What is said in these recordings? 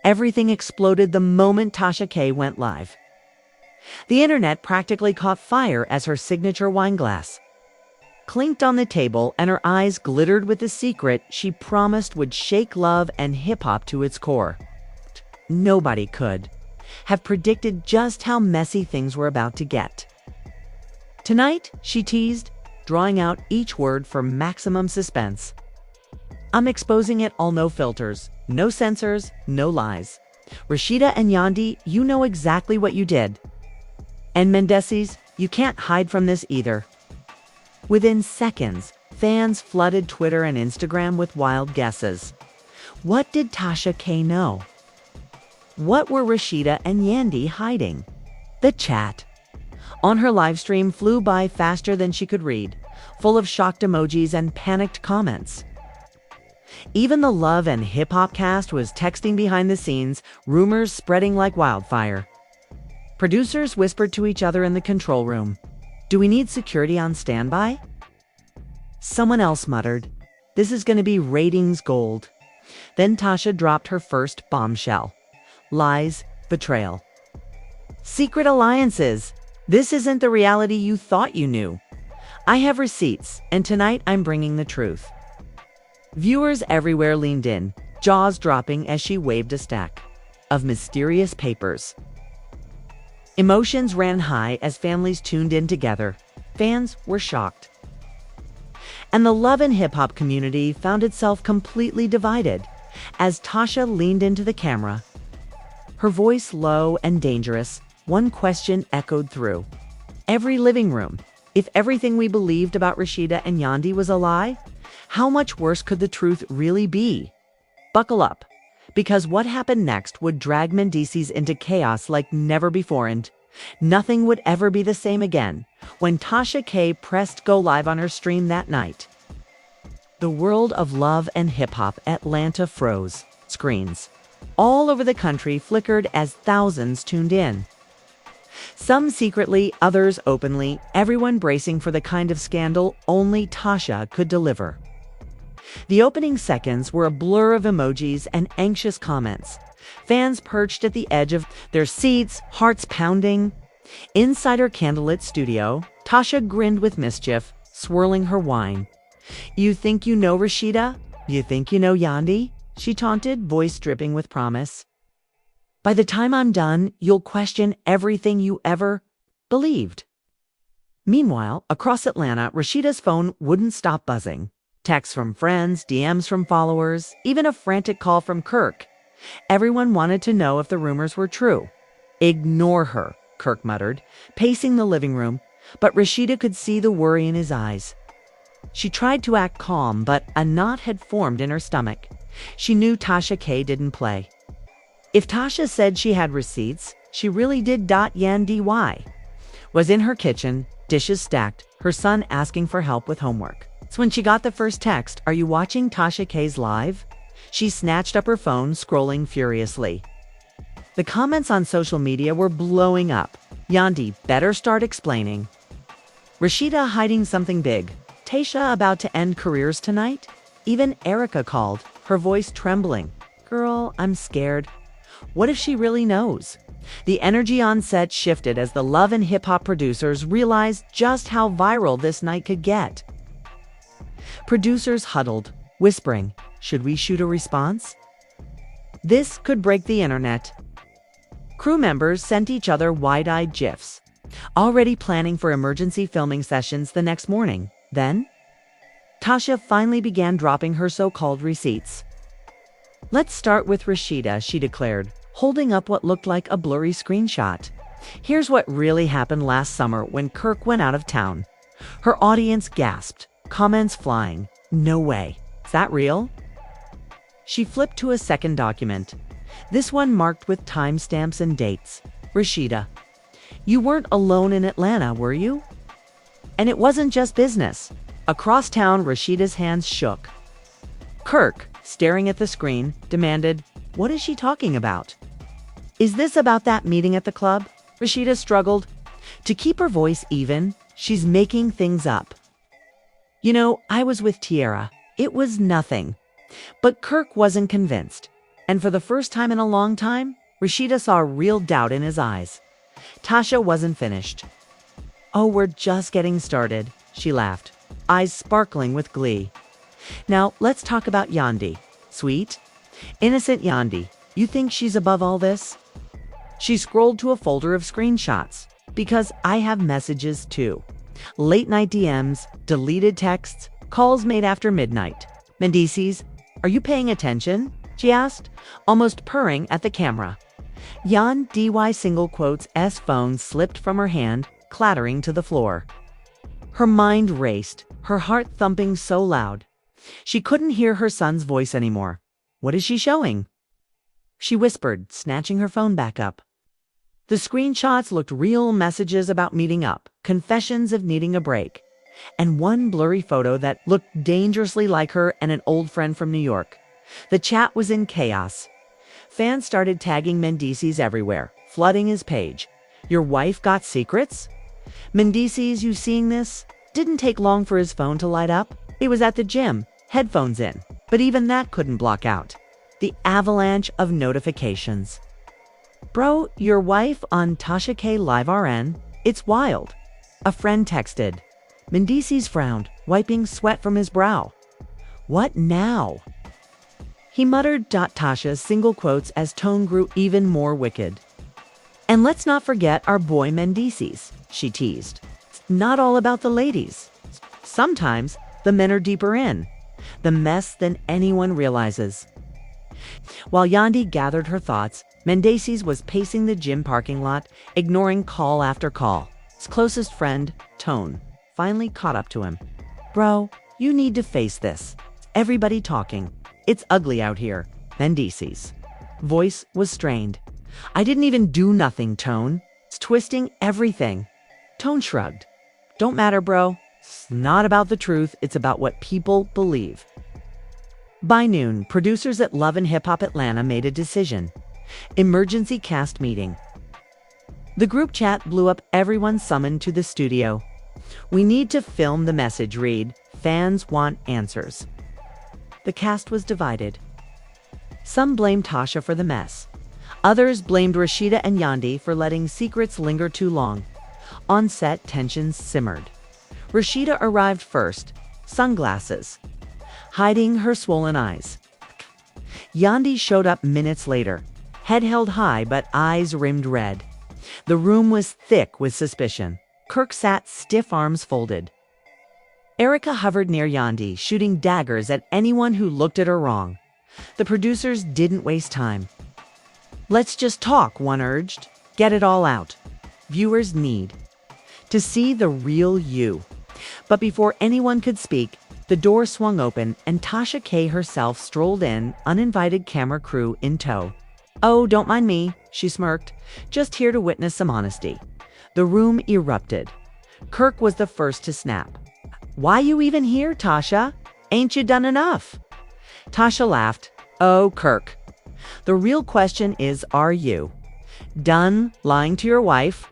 Everything exploded the moment Tasha K went live. The internet practically caught fire as her signature wine glass clinked on the table and her eyes glittered with the secret she promised would shake love and hip-hop to its core. Nobody could have predicted just how messy things were about to get. Tonight, she teased, drawing out each word for maximum suspense. I'm exposing it all, no filters, no censors, no lies. Rasheeda and Yandy, you know exactly what you did. And Mendeecees, you can't hide from this either. Within seconds, fans flooded Twitter and Instagram with wild guesses. What did Tasha K know? What were Rasheeda and Yandy hiding? The chat on her livestream flew by faster than she could read, full of shocked emojis and panicked comments. Even the Love and Hip Hop cast was texting behind the scenes, rumors spreading like wildfire. Producers whispered to each other in the control room, "Do we need security on standby?" Someone else muttered, "This is going to be ratings gold." Then Tasha dropped her first bombshell. Lies, betrayal. Secret alliances. This isn't the reality you thought you knew. I have receipts, and tonight I'm bringing the truth. Viewers everywhere leaned in, jaws dropping as she waved a stack of mysterious papers. Emotions ran high as families tuned in together. Fans were shocked. And the Love and Hip Hop community found itself completely divided as Tasha leaned into the camera. Her voice low and dangerous, one question echoed through every living room. If everything we believed about Rasheeda and Yandy was a lie, how much worse could the truth really be? Buckle up, because what happened next would drag Mendeecees into chaos like never before, and nothing would ever be the same again when Tasha K pressed go live on her stream that night. The world of Love and Hip Hop Atlanta froze. Screens all over the country flickered as thousands tuned in. Some secretly, others openly, everyone bracing for the kind of scandal only Tasha could deliver. The opening seconds were a blur of emojis and anxious comments. Fans perched at the edge of their seats, hearts pounding. Inside her candlelit studio, Tasha grinned with mischief, swirling her wine. "You think you know Rasheeda? You think you know Yandy?" she taunted, voice dripping with promise. "By the time I'm done, you'll question everything you ever believed." Meanwhile, across Atlanta, Rasheeda's phone wouldn't stop buzzing. Texts from friends, DMs from followers, even a frantic call from Kirk. Everyone wanted to know if the rumors were true. "Ignore her," Kirk muttered, pacing the living room, but Rasheeda could see the worry in his eyes. She tried to act calm, but a knot had formed in her stomach. She knew Tasha K didn't play. If Tasha said she had receipts, she really did. Yandy was in her kitchen, dishes stacked, her son asking for help with homework. So when she got the first text, "Are you watching Tasha K's live?" she snatched up her phone, scrolling furiously. The comments on social media were blowing up. "Yandy better start explaining." "Rasheeda hiding something big." "Tasha about to end careers tonight?" Even Erica called, her voice trembling. "Girl, I'm scared. What if she really knows?" The energy on set shifted as the Love and Hip Hop producers realized just how viral this night could get. Producers huddled, whispering, "Should we shoot a response? This could break the internet." Crew members sent each other wide-eyed gifs, already planning for emergency filming sessions the next morning. Then, Tasha finally began dropping her so-called receipts. "Let's start with Rasheeda," she declared, holding up what looked like a blurry screenshot. "Here's what really happened last summer when Kirk went out of town." Her audience gasped, comments flying. "No way. Is that real?" She flipped to a second document, this one marked with timestamps and dates. "Rasheeda, you weren't alone in Atlanta, were you?" And it wasn't just business. Across town, Rasheeda's hands shook. Kirk, staring at the screen, demanded, "What is she talking about? Is this about that meeting at the club?" Rasheeda struggled. To keep her voice even, "She's making things up. I was with Tiara. It was nothing." But Kirk wasn't convinced. And for the first time in a long time, Rasheeda saw real doubt in his eyes. Tasha wasn't finished. "Oh, we're just getting started," she laughed, eyes sparkling with glee. "Now, let's talk about Yandy. Sweet, innocent Yandy. You think she's above all this?" She scrolled to a folder of screenshots. "Because I have messages too. Late night DMs, deleted texts, calls made after midnight. Mendeecees, are you paying attention?" she asked, almost purring at the camera. Yandy single quotes S phone slipped from her hand, clattering to the floor. Her mind raced, her heart thumping so loud. She couldn't hear her son's voice anymore. "What is she showing?" she whispered, snatching her phone back up. The screenshots looked real, messages about meeting up, confessions of needing a break, and one blurry photo that looked dangerously like her and an old friend from New York. The chat was in chaos. Fans started tagging Mendeecees everywhere, flooding his page. "Your wife got secrets? Mendeecees, you seeing this?" Didn't take long for his phone to light up. He was at the gym, headphones in, but even that couldn't block out the avalanche of notifications. "Bro, your wife on Tasha K Live RN? It's wild," a friend texted. Mendeecees frowned, wiping sweat from his brow. "What now?" He muttered Tasha's single quotes as tone grew even more wicked. "And let's not forget our boy Mendeecees," she teased. "It's not all about the ladies. Sometimes the men are deeper in the mess than anyone realizes." While Yandy gathered her thoughts, Mendeecees was pacing the gym parking lot, ignoring call after call. His closest friend, Tone, finally caught up to him. "Bro, you need to face this. Everybody talking. It's ugly out here." Mendeecees' voice was strained. "I didn't even do nothing, Tone. It's twisting everything." Tone shrugged. "Don't matter, bro. It's not about the truth. It's about what people believe." By noon, producers at Love and Hip Hop Atlanta made a decision. Emergency cast meeting. The group chat blew up, everyone summoned to the studio. "We need to film the message read. Fans want answers." The cast was divided. Some blamed Tasha for the mess. Others blamed Rasheeda and Yandy for letting secrets linger too long. On set, tensions simmered. Rasheeda arrived first, sunglasses, hiding her swollen eyes. Yandy showed up minutes later, head held high but eyes rimmed red. The room was thick with suspicion. Kirk sat stiff, arms folded. Erica hovered near Yandy, shooting daggers at anyone who looked at her wrong. The producers didn't waste time. "Let's just talk," one urged. "Get it all out. Viewers need to see the real you." But before anyone could speak, the door swung open and Tasha K herself strolled in, uninvited camera crew in tow. "Oh, don't mind me," she smirked. "Just here to witness some honesty." The room erupted. Kirk was the first to snap. "Why you even here, Tasha? Ain't you done enough?" Tasha laughed. "Oh, Kirk. The real question is, are you done lying to your wife?"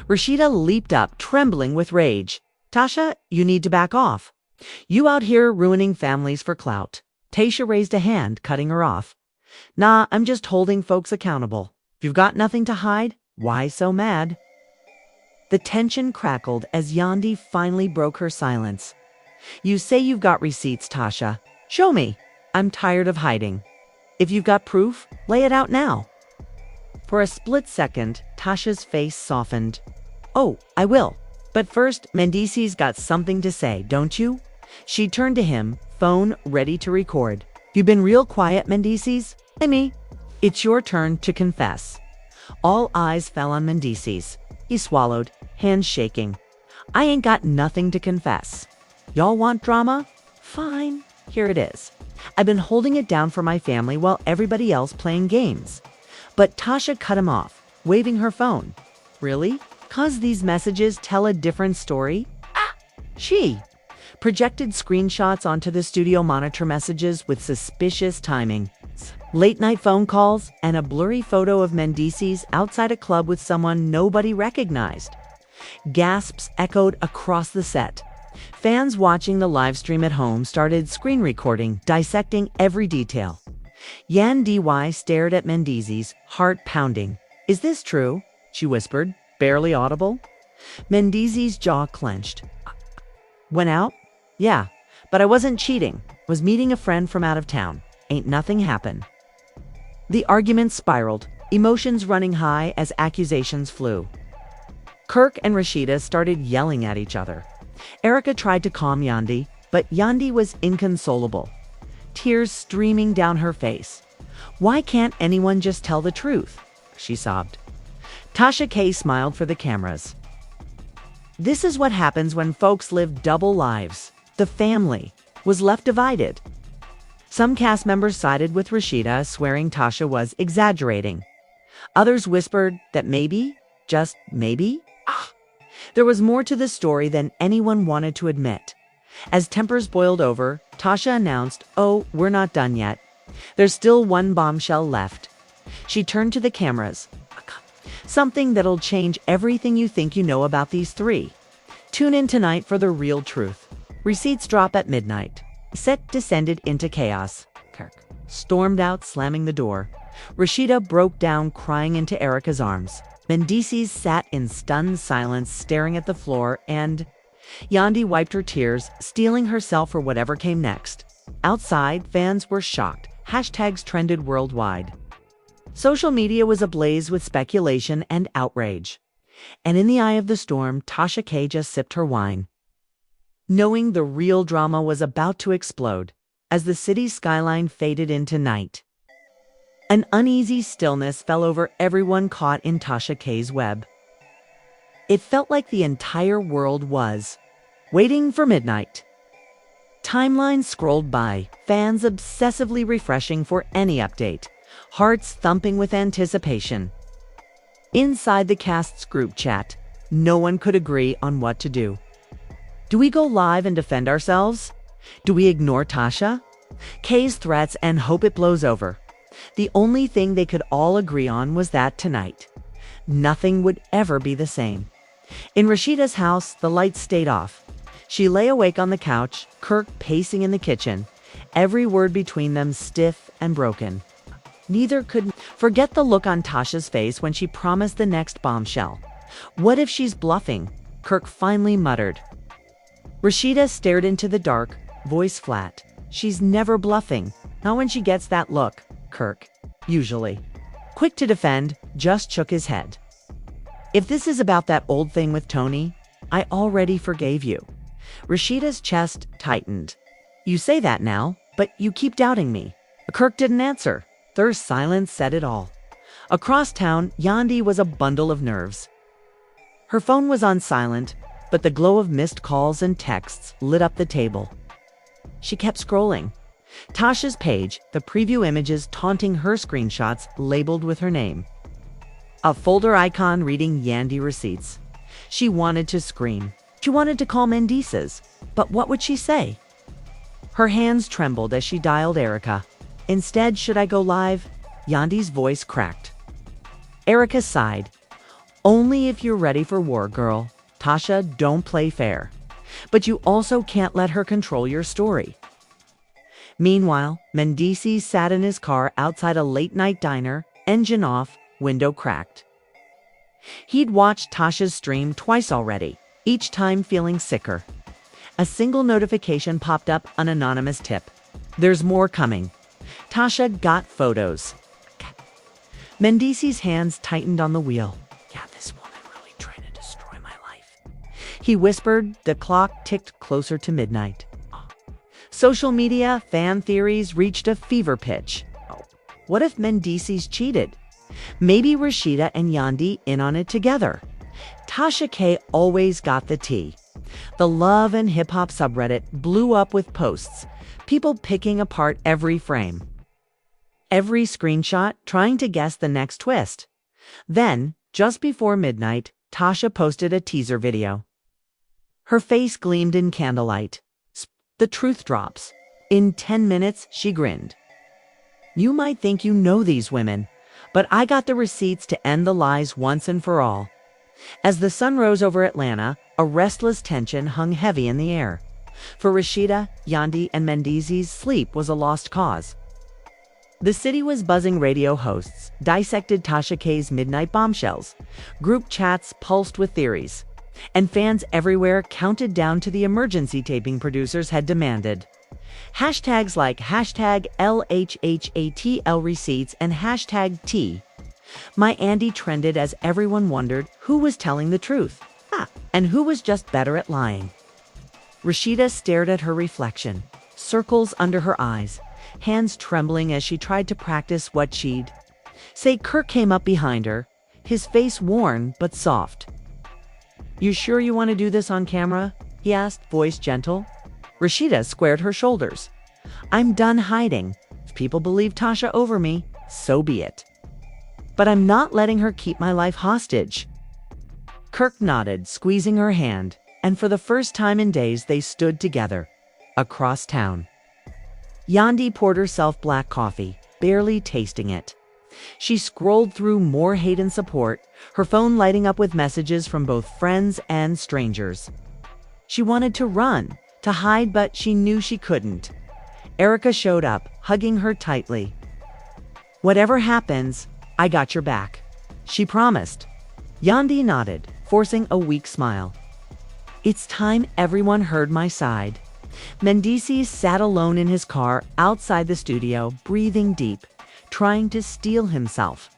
Rasheeda leaped up, trembling with rage. "Tasha, you need to back off. You out here ruining families for clout." Tasha raised a hand, cutting her off. "Nah, I'm just holding folks accountable. If you've got nothing to hide, why so mad?" The tension crackled as Yandy finally broke her silence. "You say you've got receipts, Tasha. Show me. I'm tired of hiding. If you've got proof, lay it out now." For a split second, Tasha's face softened. "Oh, I will. But first, Mendeecees got something to say, don't you?" She turned to him, phone ready to record. "You've been real quiet, Mendeecees. Me. It's your turn to confess." All eyes fell on Mendeecees. He swallowed, hands shaking. "I ain't got nothing to confess. Y'all want drama? Fine, here it is. I've been holding it down for my family while everybody else playing games." But Tasha cut him off, waving her phone. "Really? 'Cause these messages tell a different story?" She projected screenshots onto the studio monitor, messages with suspicious timing. Late night phone calls and a blurry photo of Mendeecees outside a club with someone nobody recognized. Gasps echoed across the set. Fans watching the live stream at home started screen recording, dissecting every detail. Yandy stared at Mendeecees, heart pounding. "Is this true?" she whispered, barely audible. Mendeecees' jaw clenched. "Went out? Yeah, but I wasn't cheating. Was meeting a friend from out of town. Ain't nothing happened." The argument spiraled, emotions running high as accusations flew. Kirk and Rasheeda started yelling at each other. Erica tried to calm Yandy, but Yandy was inconsolable, tears streaming down her face. "Why can't anyone just tell the truth?" she sobbed. Tasha K smiled for the cameras. "This is what happens when folks live double lives." The family was left divided. Some cast members sided with Rasheeda, swearing Tasha was exaggerating. Others whispered that maybe, just maybe, there was more to the story than anyone wanted to admit. As tempers boiled over, Tasha announced, "Oh, we're not done yet. There's still one bombshell left." She turned to the cameras. "Something that'll change everything you think you know about these three. Tune in tonight for the real truth." Receipts drop at midnight. Set descended into chaos. Kirk stormed out, slamming the door. Rasheeda broke down, crying into Erica's arms. Mendeecees sat in stunned silence, staring at the floor, and Yandy wiped her tears, steeling herself for whatever came next. Outside, fans were shocked. Hashtags trended worldwide. Social media was ablaze with speculation and outrage. And in the eye of the storm, Tasha K just sipped her wine, knowing the real drama was about to explode as the city's skyline faded into night. An uneasy stillness fell over everyone caught in Tasha K's web. It felt like the entire world was waiting for midnight. Timelines scrolled by, fans obsessively refreshing for any update, hearts thumping with anticipation. Inside the cast's group chat, no one could agree on what to do. Do we go live and defend ourselves? Do we ignore Tasha K's threats and hope it blows over? The only thing they could all agree on was that tonight, nothing would ever be the same. In Rasheeda's house, the lights stayed off. She lay awake on the couch, Kirk pacing in the kitchen, every word between them stiff and broken. Neither could forget the look on Tasha's face when she promised the next bombshell. "What if she's bluffing?" Kirk finally muttered. Rasheeda stared into the dark, voice flat. "She's never bluffing. Not when she gets that look." Kirk, usually quick to defend, just shook his head. "If this is about that old thing with Tony, I already forgave you." Rasheeda's chest tightened. "You say that now, but you keep doubting me." Kirk didn't answer. Their silence said it all. Across town, Yandy was a bundle of nerves. Her phone was on silent, but the glow of missed calls and texts lit up the table. She kept scrolling. Tasha's page, the preview images taunting her screenshots labeled with her name. A folder icon reading Yandy receipts. She wanted to scream. She wanted to call Mendeecees, but what would she say? Her hands trembled as she dialed Erica. Instead, "Should I go live?" Yandy's voice cracked. Erica sighed. "Only if you're ready for war, girl. Tasha, don't play fair. But you also can't let her control your story." Meanwhile, Mendeecees sat in his car outside a late-night diner, engine off, window cracked. He'd watched Tasha's stream twice already, each time feeling sicker. A single notification popped up, an anonymous tip. "There's more coming. Tasha got photos." Mendeecees' hands tightened on the wheel. "Yeah, this woman really tried to destroy my life." He whispered. The clock ticked closer to midnight. Social media, fan theories reached a fever pitch. What if Mendeecees cheated? Maybe Rasheeda and Yandy in on it together. Tasha K always got the tea. The love and hip-hop subreddit blew up with posts, people picking apart every frame, every screenshot, trying to guess the next twist. Then, just before midnight, Tasha posted a teaser video. Her face gleamed in candlelight. The truth drops. In 10 minutes, she grinned. "You might think you know these women, but I got the receipts to end the lies once and for all." As the sun rose over Atlanta, a restless tension hung heavy in the air. For Rasheeda, Yandy, and Mendeecees, sleep was a lost cause. The city was buzzing. Radio hosts dissected Tasha K's midnight bombshells. Group chats pulsed with theories. And fans everywhere counted down to the emergency taping producers had demanded. Hashtags like hashtag LHHATL receipts and hashtag T. My Yandy trended as everyone wondered who was telling the truth. And who was just better at lying. Rasheeda stared at her reflection, circles under her eyes, hands trembling as she tried to practice what she'd say. Kirk came up behind her, his face worn but soft. "You sure you want to do this on camera?" he asked, voice gentle. Rasheeda squared her shoulders. "I'm done hiding. If people believe Tasha over me, so be it. But I'm not letting her keep my life hostage." Kirk nodded, squeezing her hand, and for the first time in days they stood together, across town. Yandy poured herself black coffee, barely tasting it. She scrolled through more hate and support, her phone lighting up with messages from both friends and strangers. She wanted to run, to hide, but she knew she couldn't. Erica showed up, hugging her tightly. "Whatever happens, I got your back," she promised. Yandy nodded, forcing a weak smile. "It's time everyone heard my side." Mendeecees sat alone in his car outside the studio, breathing deep, trying to steel himself.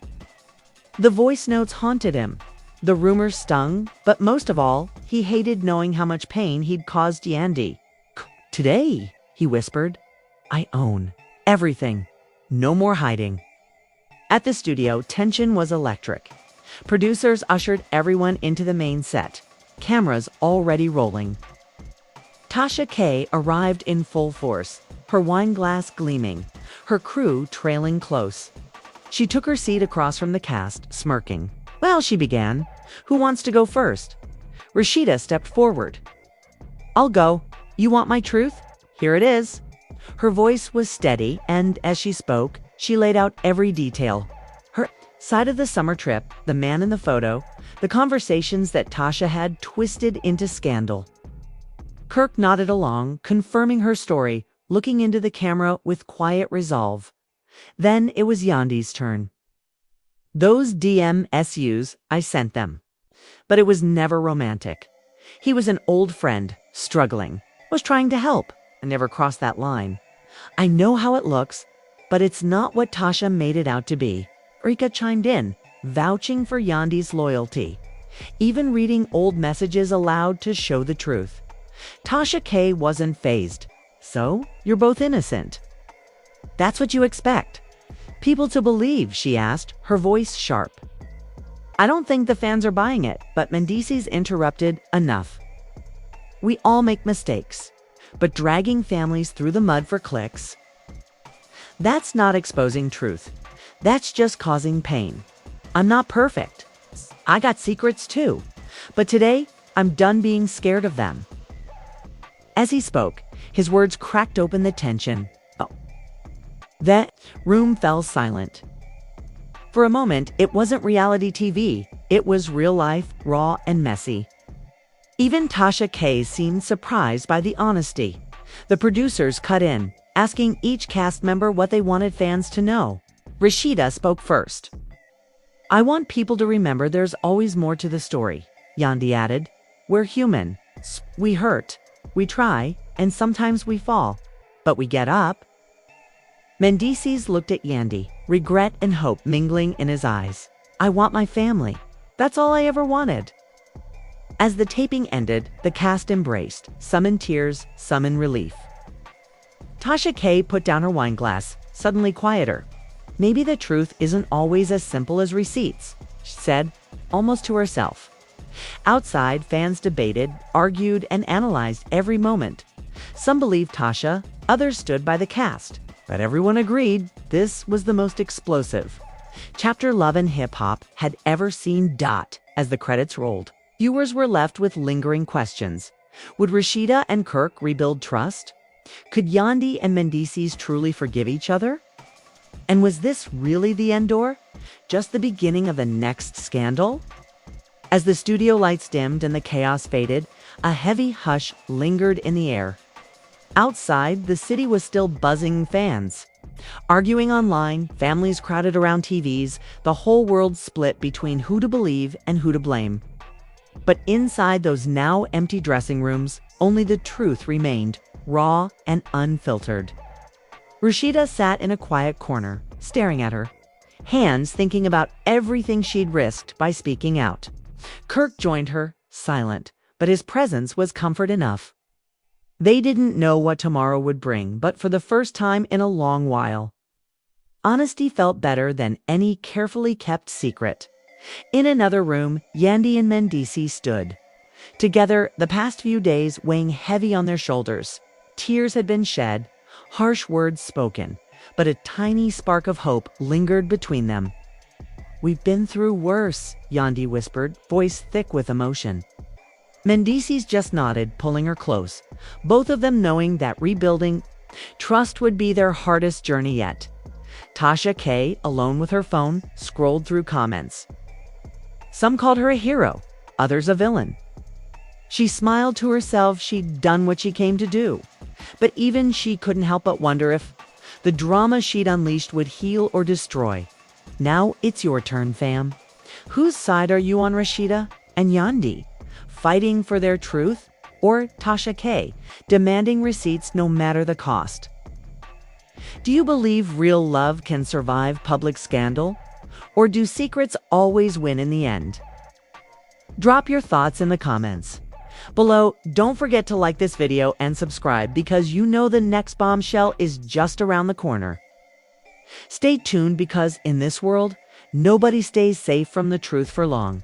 The voice notes haunted him. The rumors stung, but most of all, he hated knowing how much pain he'd caused Yandy. "Today," he whispered, "I own everything. No more hiding." At the studio, tension was electric. Producers ushered everyone into the main set, cameras already rolling. Tasha K arrived in full force, her wine glass gleaming, her crew trailing close. She took her seat across from the cast, smirking. "Well," she began, "who wants to go first?" Rasheeda stepped forward. "I'll go. You want my truth? Here it is." Her voice was steady, and as she spoke, she laid out every detail. Her side of the summer trip, the man in the photo, the conversations that Tasha had twisted into scandal. Kirk nodded along, confirming her story, looking into the camera with quiet resolve. Then it was Yandy's turn. "Those DMSUs, I sent them. But it was never romantic. He was an old friend, struggling, was trying to help. I never crossed that line. I know how it looks, but it's not what Tasha made it out to be." Rika chimed in, vouching for Yandy's loyalty, even reading old messages aloud to show the truth. Tasha K wasn't fazed. "So, you're both innocent?" "That's what you expect people to believe?" she asked, her voice sharp. "I don't think the fans are buying it," but Mendeecees interrupted. "Enough. We all make mistakes, but dragging families through the mud for clicks, that's not exposing truth. That's just causing pain. I'm not perfect. I got secrets too. But today, I'm done being scared of them." As he spoke, his words cracked open the tension. The room fell silent. For a moment, it wasn't reality TV. It was real life, raw and messy. Even Tasha K seemed surprised by the honesty. The producers cut in, asking each cast member what they wanted fans to know. Rasheeda spoke first. "I want people to remember there's always more to the story," Yandy added. "We're human. We hurt. We try, and sometimes we fall. But we get up." Mendeecees looked at Yandy, regret and hope mingling in his eyes. "I want my family. That's all I ever wanted." As the taping ended, the cast embraced, some in tears, some in relief. Tasha K put down her wine glass, suddenly quieter. "Maybe the truth isn't always as simple as receipts," she said, almost to herself. Outside, fans debated, argued, and analyzed every moment. Some believed Tasha, others stood by the cast. But everyone agreed this was the most explosive chapter Love and Hip Hop had ever seen. As the credits rolled, viewers were left with lingering questions. Would Rasheeda and Kirk rebuild trust? Could Yandy and Mendeecees truly forgive each other? And was this really the end door? Just the beginning of the next scandal? As the studio lights dimmed and the chaos faded, a heavy hush lingered in the air. Outside, the city was still buzzing fans. Arguing online, families crowded around TVs, the whole world split between who to believe and who to blame. But inside those now empty dressing rooms, only the truth remained, raw and unfiltered. Rasheeda sat in a quiet corner, staring at her hands thinking about everything she'd risked by speaking out. Kirk joined her, silent, but his presence was comfort enough. They didn't know what tomorrow would bring, but for the first time in a long while, honesty felt better than any carefully kept secret. In another room, Yandy and Mendeecees stood. Together, the past few days weighing heavy on their shoulders. Tears had been shed, harsh words spoken, but a tiny spark of hope lingered between them. "We've been through worse," Yandy whispered, voice thick with emotion. Mendeecees just nodded, pulling her close, both of them knowing that rebuilding trust would be their hardest journey yet. Tasha K, alone with her phone, scrolled through comments. Some called her a hero, others a villain. She smiled to herself. She'd done what she came to do. But even she couldn't help but wonder if the drama she'd unleashed would heal or destroy. Now it's your turn, fam. Whose side are you on, Rasheeda and Yandy? Fighting for their truth? Or Tasha K, demanding receipts no matter the cost? Do you believe real love can survive public scandal? Or do secrets always win in the end? Drop your thoughts in the comments below. Don't forget to like this video and subscribe, because you know the next bombshell is just around the corner. Stay tuned, because in this world, nobody stays safe from the truth for long.